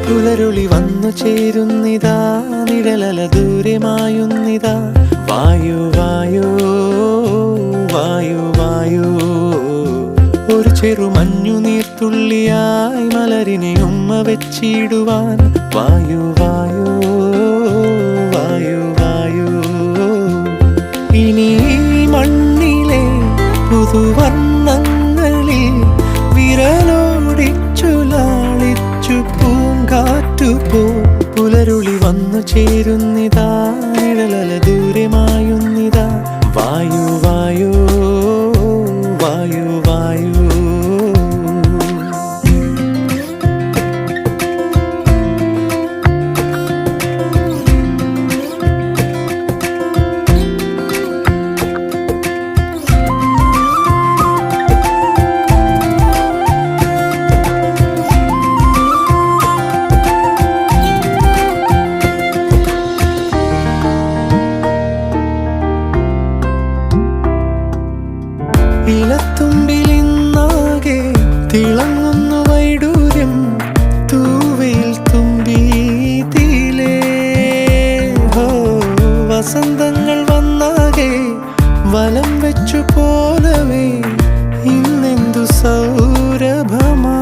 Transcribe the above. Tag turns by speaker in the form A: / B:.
A: പുലരുളി വന്നു ചേരുന്നിതാ, നിഴലല ദൂരെ മായുന്നിതാ. വായു വായു വായു വായു, ഒരു ചെറു മഞ്ഞു നീർത്തുള്ളിയായി മലരിനെ ഉമ്മ വെച്ചിടുവാൻ. വായു വായു വായു വായു, ഇനി മണ്ണിലെ പുതുവർണ്ണങ്ങളിൽ വിരലോടിച്ചു ലാളിച്ചു പൂങ്കാറ്റുപോ. പുലരുളി വന്നു ചേരുന്നിതാ, നിഴലല ദൂരെ മായുന്നിതാ. വായു വായു വായു വായു. ഇലത്തുമ്പിലിന്നാകെ തിളങ്ങുന്നു വൈഡൂര്യം, തൂവയിൽ തുമ്പീതിലേ. ഹോ, വസന്തങ്ങൾ വന്നാകെ വലം വെച്ചു പോലവേ ഇന്നെന്തു സൗരഭമാ.